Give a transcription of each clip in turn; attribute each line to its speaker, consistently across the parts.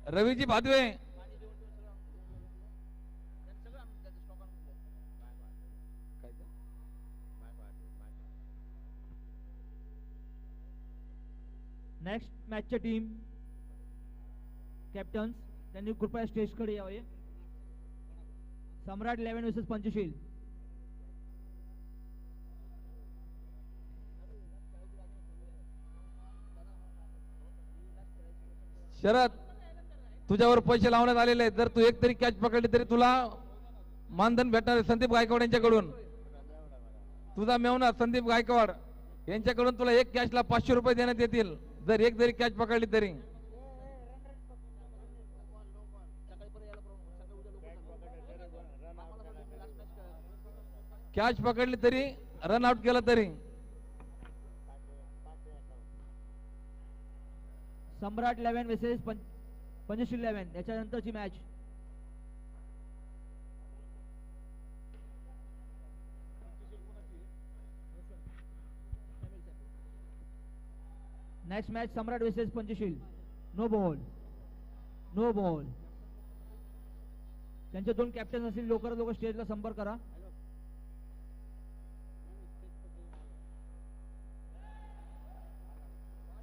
Speaker 1: Raviji Bhadve,
Speaker 2: next मॅचच्या team captains त्यांनी कृपया स्टेजकडे यावे. सम्राट 11 वर्सेस पंचशील.
Speaker 1: शरद तुझ्यावर पैसे लावण्यात आलेले आहेत. जर तू एक तरी कॅच पकडली तरी तुला मानधन भेटणार आहे संदीप गायकवाड यांच्याकडून. तुझा मेवना संदीप गायकवाड यांच्याकडून तुला एक कॅचला 500 रुपये देण्यात येतील जर एक जरी कॅच पकडली तरी. कॅच पकडली तरी रन आउट केला तरी.
Speaker 2: सम्राट 11 वर्सेस पंचशील 11 याच्यानंतरची match. Next match Samrat versus Panchsheel. No ball, no ball. त्यांचे दोन कॅप्टन असतील लवकरात लवकर स्टेजला संपर्क करा.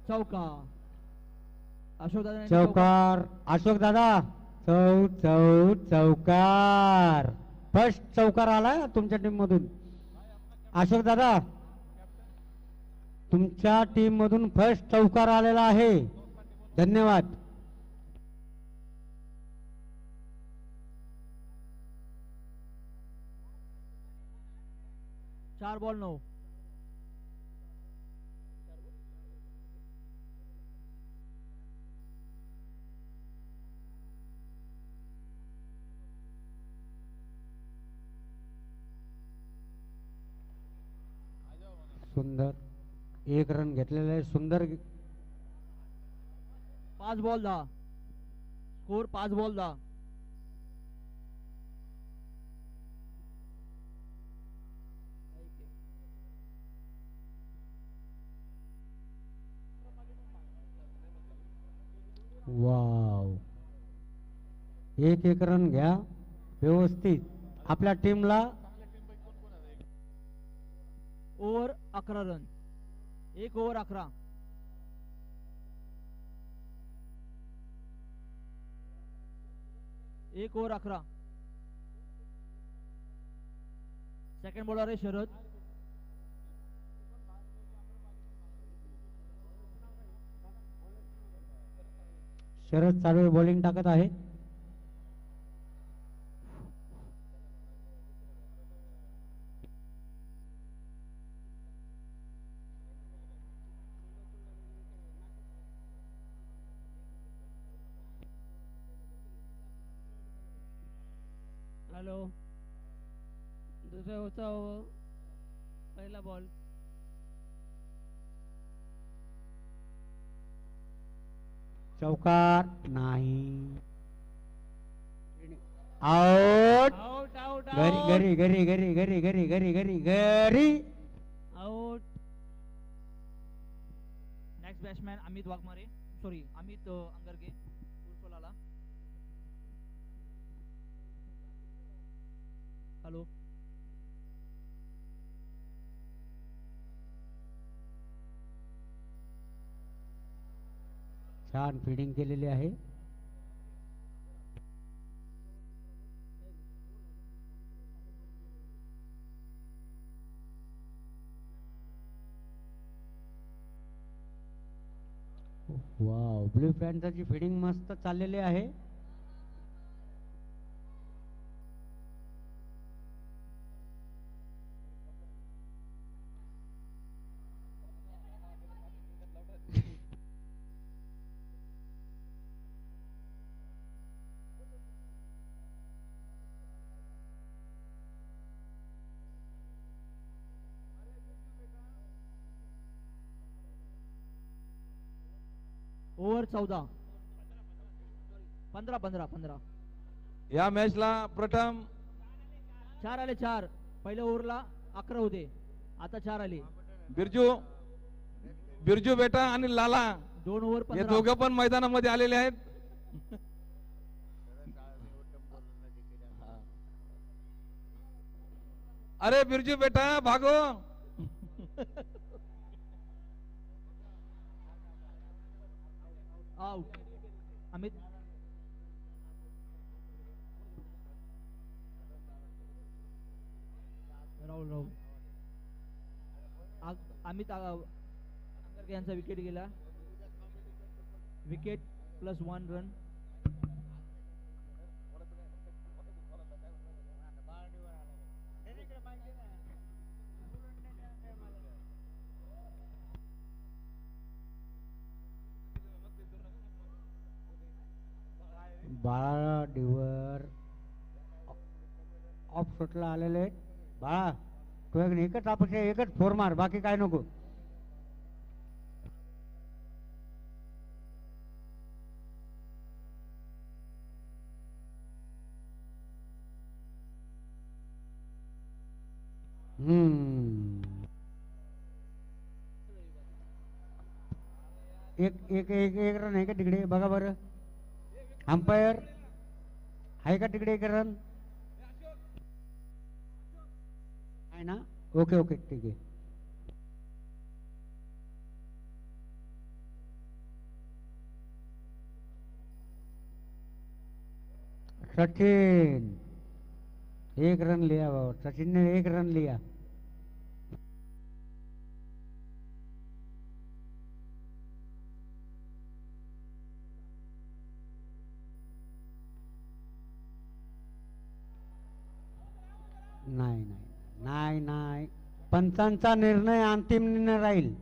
Speaker 2: चौका अशोक दादा,
Speaker 3: चौकार अशोक दादा. चौकार. फर्स्ट चौकार आलाय तुमच्या टीम मधून. अशोक दादा तुमच्या टीम मधून फर्स्ट चौकार आलेला आहे. धन्यवाद.
Speaker 2: 4 बॉल 9.
Speaker 3: सुंदर एक रन घेतलेला आहे. सुंदर.
Speaker 2: 5 बॉल 10. Score 5 ball 10.
Speaker 3: वाव. एक रन घ्या व्यवस्थित. आपल्या टीमला
Speaker 2: ओव्हर 11 रन. 1 ओव्हर 11. एक ओव्हर 11. सेकंड बॉलर आहे शरद.
Speaker 3: शरद चालू बॉलिंग टाकत आहे.
Speaker 2: हॅलो. दुसरा होता पहिला बॉल.
Speaker 3: चौकार नाही. आउट.
Speaker 2: आउट आउट
Speaker 3: घरी घरी घरी घरी घरी घरी घरी घरी.
Speaker 2: Out. Next batsman Amit Waghmare, sorry Amit Angarge उर्फ लाला. हॅलो.
Speaker 3: छान फिडिंग केलेली आहे. वाव. ब्लू पॅन्थरची फिडिंग मस्त चाललेली आहे.
Speaker 2: ओव्हर 14. 15.
Speaker 1: या मॅचला प्रथम
Speaker 2: 4 आले. 4 पहिल्या ओव्हरला 11 होते, आता 4 आले.
Speaker 1: बिरजू बेटा आणि लाला
Speaker 2: 2 ओव्हर
Speaker 1: हे
Speaker 2: 15.
Speaker 1: दोघं पण मैदानामध्ये आलेले आहेत. अरे बिरजू बेटा भागो.
Speaker 2: आउट. अमित. राहुल राहुल. अमित आंगरकर यांचा विकेट गेला. Wicket +1 run.
Speaker 3: बाळा डिवर ऑफ शॉटला आलेले आहेत. बाळा तू एकच अपेक्षा, एकच फोर मार, बाकी काय नको. एक एक एक एक रन आहे का तिकडे बघा बरं. अंपायर आहे का तिकडे एक रन आहे ना. ओके ओके ठीक आहे. सचिन एक रन लिया बाबा. सचिन ने एक रन लिया. नाही नाही नाही नाही. पंचांचा निर्णय अंतिम निर्णय राहील.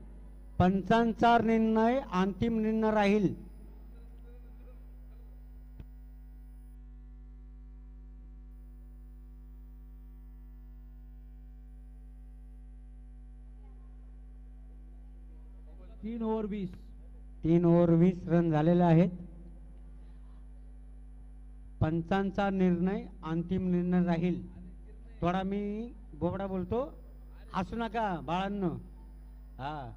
Speaker 3: पंचांचा निर्णय अंतिम निर्णय राहील.
Speaker 2: तीन ओव्हर 20.
Speaker 3: 3 ओव्हर 20 रन झालेले आहेत. पंचांचा निर्णय अंतिम निर्णय राहील. थोडा मी बोबडा बोलतो, हसू नका बाळांनो. हा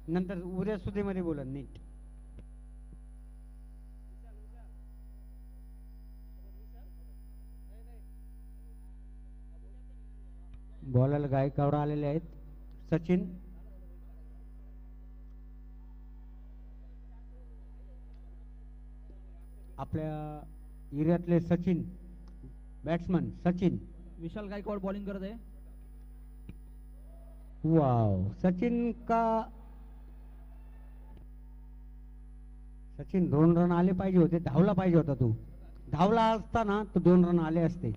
Speaker 3: नंतर उद्या सुधीमध्ये बोला नीट. बॉलर गायकवाड आलेले आहेत. सचिन आपल्या एरियातले सचिन बॅट्समन सचिन.
Speaker 2: विशाल गायकवाड बॉलिंग करत आहे.
Speaker 3: वाव सचिन का सचिन 2 रन आले पाहिजे होते. धावला पाहिजे होता तू. धावला असताना तो 2 रन आले असते.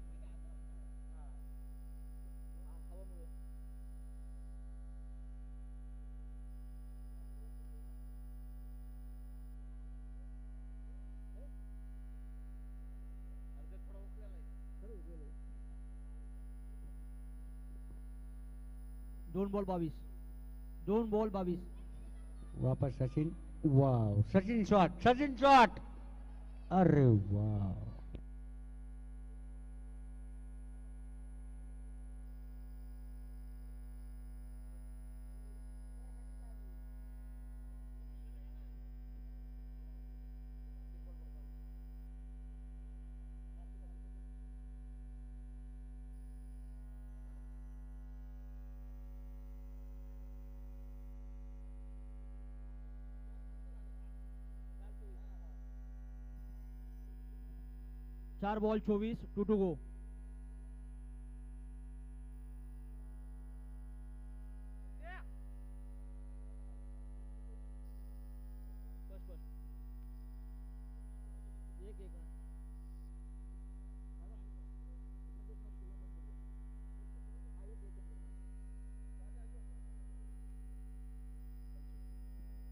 Speaker 2: दोन बॉल 22.
Speaker 3: वापस Sachin. Wow Sachin shot. Sachin shot. अरे वाव.
Speaker 2: चार ball 24. 2 to go.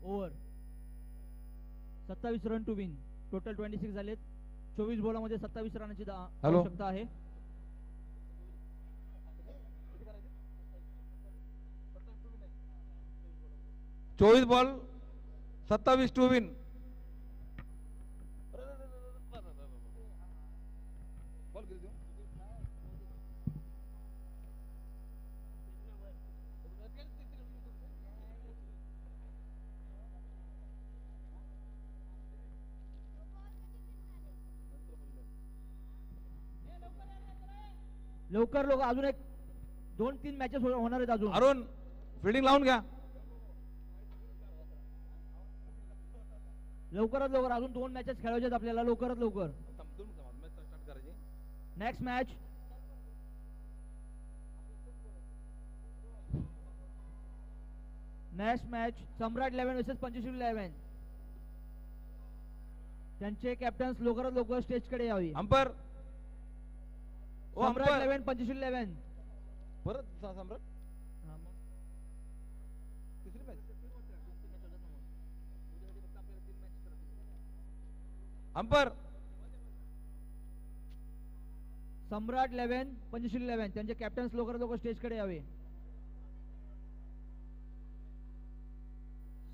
Speaker 2: Over 27 run to win. Total 26 झालेत. 24 बॉलामध्ये 27 रनाची आवश्यकता आहे.
Speaker 1: चोवीस बॉल 27 टू विन.
Speaker 2: लवकर लोक अजून एक 2-3 मॅचेस होणार आहेत अजून.
Speaker 1: अरुण फिल्डिंग लावून घ्या.
Speaker 2: लवकरात लवकर अजून 2 मॅचेस खेळायचे आहेत आपल्याला, लवकरात लवकर. नेक्स्ट मॅच सम्राट 11 वर्सेस पंचशील 11. त्यांचे कॅप्टन्स लवकरात लवकर स्टेज कडे यावे.
Speaker 1: अंपर
Speaker 2: सम्राट 11 पंचशील 11.
Speaker 1: परत सम्राट तिसरी मॅच. अंपर
Speaker 2: सम्राट 11 पंचशील 11. त्यांचे कॅप्टन्स लवकरात लवकर स्टेज कडे यावे.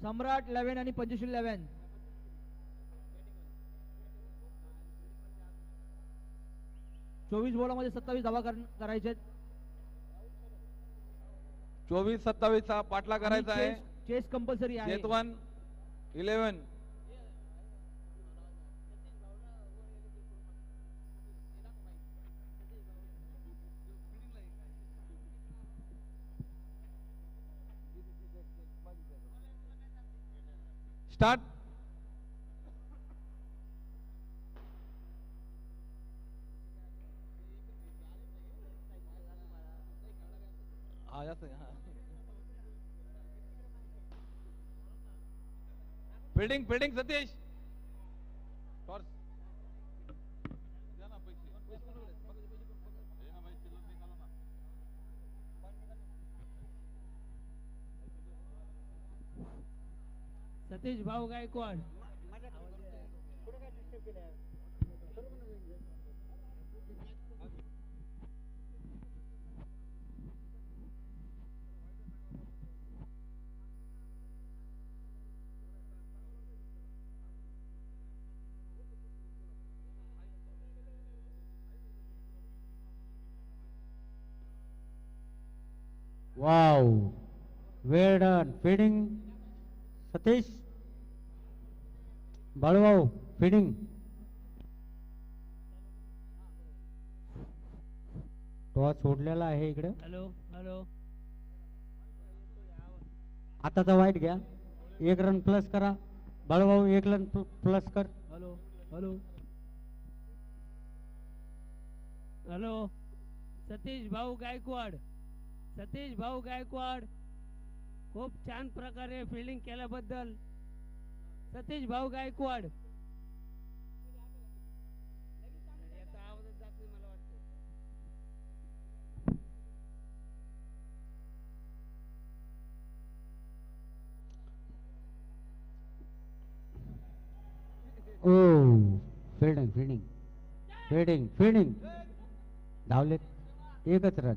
Speaker 2: सम्राट 11 आणि पंचशील 11. चोवीस बॉलामध्ये 27 धावा करायचे.
Speaker 1: 24-27 चा पाठला करायचा आहे.
Speaker 2: चेस कंपल्सरी आहे.
Speaker 1: चेतवन 11. स्टार्ट. फिल्डिंग सतीश.
Speaker 4: सतीश भाऊ Gaikwad.
Speaker 3: Wow, well done. Fielding Satish. Balubhau fielding. Toss सोडलेला आहे इकडे.
Speaker 4: Hello hello.
Speaker 3: आताचा वाईट घ्या. 1 रन प्लस करा. बाळूभाऊ 1 रन प्लस कर.
Speaker 2: Hello hello.
Speaker 4: हॅलो. सतीश भाऊ गायकवाड. सतीश भाऊ गायकवाड, खूप छान प्रकारे फिल्डिंग केल्याबद्दल सतीश भाऊ गायकवाड.
Speaker 3: ओ फिल्डिंग फिल्डिंग फिल्डिंग फिल्डिंग. धावलेत. एकच रन.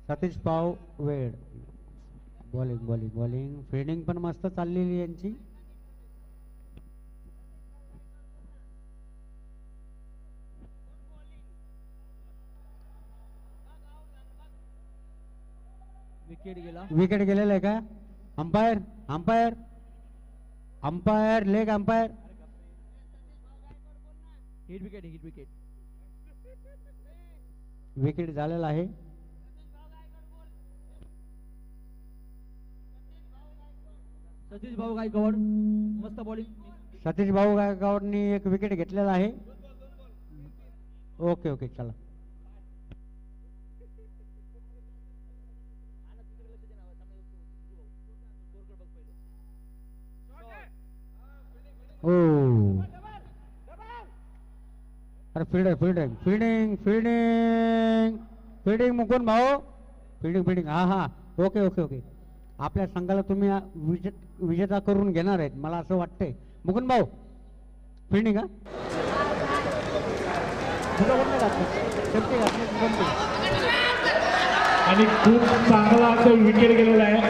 Speaker 3: सतीश भाऊ वेळ. बॉलिंग फिल्डिंग पण मस्त चाललेली यांची. विकेट गेलेला आहे का? Umpire leg umpire.
Speaker 2: Hit wicket.
Speaker 3: Wicket झालेला आहे.
Speaker 2: सतीश भाऊ गायकवाड मस्त बॉलिंग.
Speaker 3: सतीश भाऊ गायकवाडनी एक विकेट घेतलेला आहे. ओके चला. ओ अरे फिल्डिंग मुकुंद भाऊ. फिल्डिंग हा ओके. आपल्या संघाला तुम्ही विजेता करून घेणार आहेत मला असं वाटतंय. मुकुंद भाऊ फिल्डिंग.
Speaker 5: आणि खूप चांगला असं विकेट गेलेला आहे.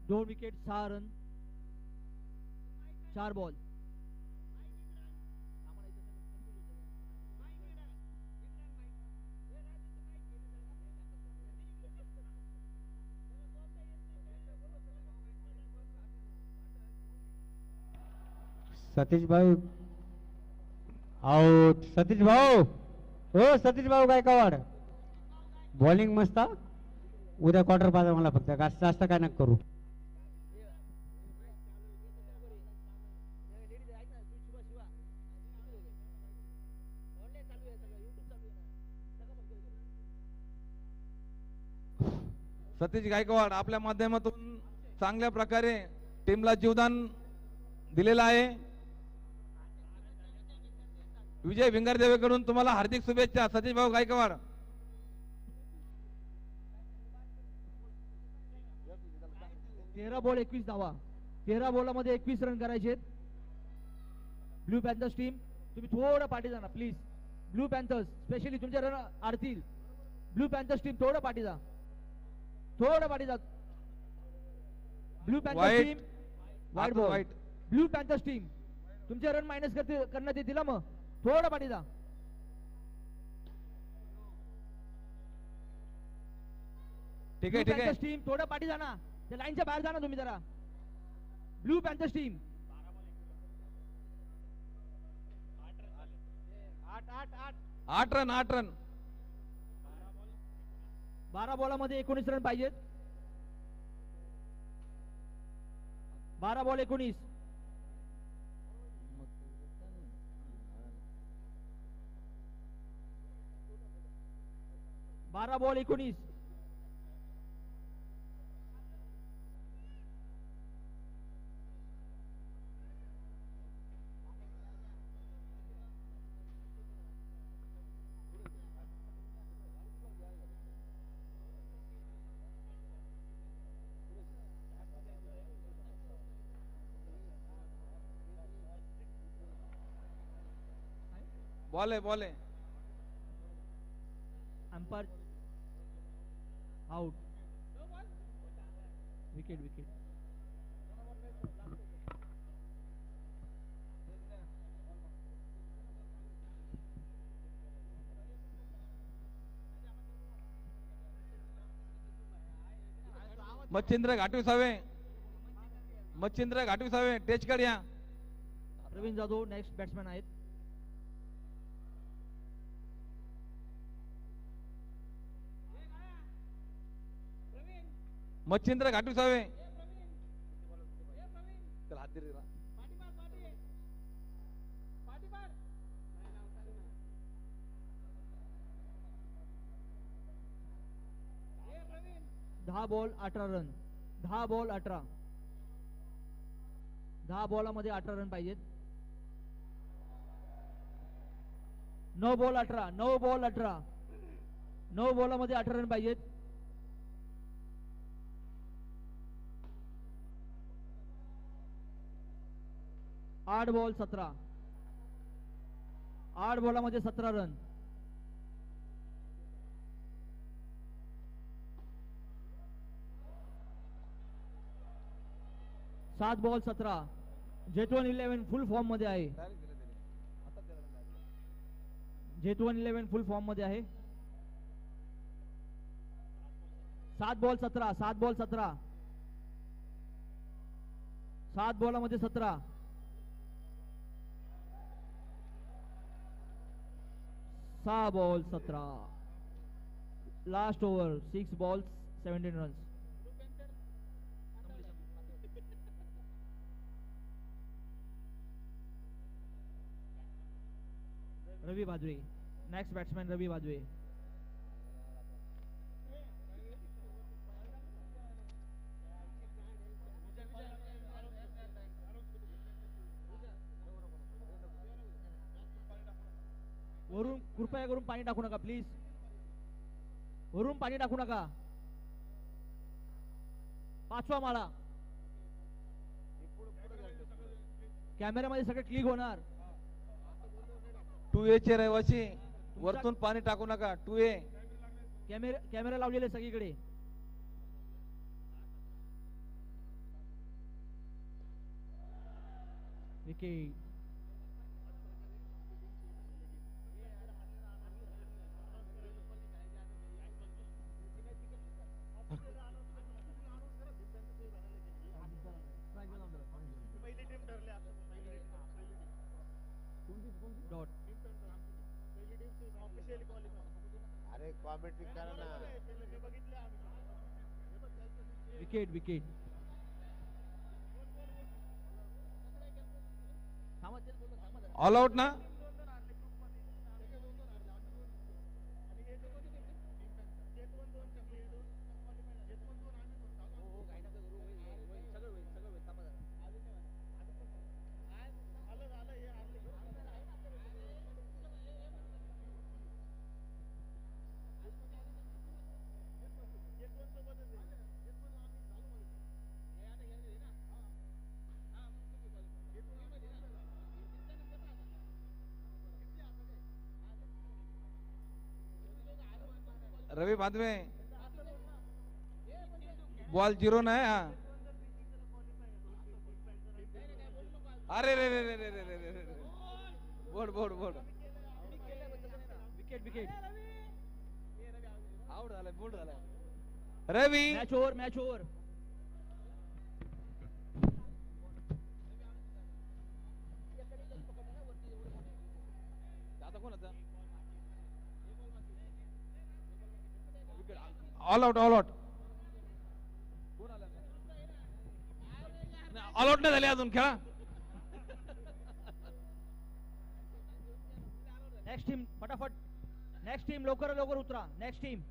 Speaker 2: दोन विकेट 6 रन 4 बॉल.
Speaker 3: सतीश भाऊ आउट. सतीश भाऊ, हो सतीश भाऊ गायकवाड, बॉलिंग मस्त हा. उद्या क्वार्टर पाहिजे मला, फक्त जास्त जास्त काय नका करू.
Speaker 1: सतीश गायकवाड आपल्या माध्यमातून चांगल्या प्रकारे टीमला जीवदान दिलेलं आहे. विजय भिंगारदेवेकडून तुम्हाला हार्दिक शुभेच्छा सतीश भाऊ गायकवाड.
Speaker 2: तेरा बॉल 21 धावा. 13 बॉलामध्ये 21 रन करायचे. ब्लू पॅन्थर्स टीम तुम्ही थोडं पाठी जा ना प्लीज. ब्लू पॅन्थर्स स्पेशली तुमचे रन आडतील. ब्लू पॅन्थर्स टीम थोडं पाठी जा, थोडं पाठी जा. Blue Panthers
Speaker 1: White.
Speaker 2: टीम वाईट ball.
Speaker 1: White.
Speaker 2: Blue panthers team तुमचे रन मायनस करण्यात येतील ना, मग थोडं पाठी जा.
Speaker 1: ठीक आहे, ठीक आहे.
Speaker 2: टीम थोडं पाठी जा ना, त्या लाईनच्या बाहेर जा ना तुम्ही जरा. Blue panthers team
Speaker 1: 8 run 8 run.
Speaker 2: 12 बॉलामध्ये 19 रन पाहिजेत. 12 बॉल 19. बारा बॉल 19.
Speaker 1: बॉल आहे, बॉल आहे.
Speaker 2: Umpire out. Wicket wicket.
Speaker 1: Machhindra Ghatvisave, Machhindra Ghatvisave टेचकड या.
Speaker 2: प्रवीण जाधव नेक्स्ट बॅट्समॅन आहेत.
Speaker 1: मच्छिंद्र घाटविसावे. चला, हात दे रे.
Speaker 2: 10 बॉल 18 रन. 10 बॉल 18. 10 बॉलामध्ये 18 रन पाहिजेत. 9 बॉल 18. 9 बॉल 18. 9 बॉलामध्ये 18 रन पाहिजेत. 8 बॉल 17. 8 बॉलामध्ये 17 run. 7 ball 17. Jetavan 11 full form मध्ये आहे. जेतवन 11 फुल फॉर्म मध्ये आहे. 7 बॉल 17. 7 बॉल 17. 7 बॉलामध्ये 17. 6 ball 17. Last over 6 balls 17 runs. Ravi Bhadve next batsman. Ravi Bhadve. वरून कृपया करून पाणी टाकू नका प्लीज. वरून पाणी टाकू नका. 5वा माळा. कॅमेऱ्यामध्ये सगळं क्लिक होणार.
Speaker 1: 2A चे रहिवासी वरतून पाणी टाकू नका. 2A.
Speaker 2: कॅमेरा लावलेले सगळीकडे. विकेट. विकेट विकेट थांबा ते बोलतो, थांबा जरा.
Speaker 1: ऑल आउट ना. रवि भादवे बॉल 0 नाही हा. अरे रे रे रे रे रे रे रे रे. Board board board.
Speaker 2: Wicket wicket
Speaker 1: out झालाय, बोर्ड झालाय. Ravi
Speaker 2: match over match over.
Speaker 1: आता कोण होता. All out all out. All out नाही झाले अजून खेळा.
Speaker 2: नेक्स्ट टीम फटाफट. नेक्स्ट टीम लवकर लवकर उतरा. Next team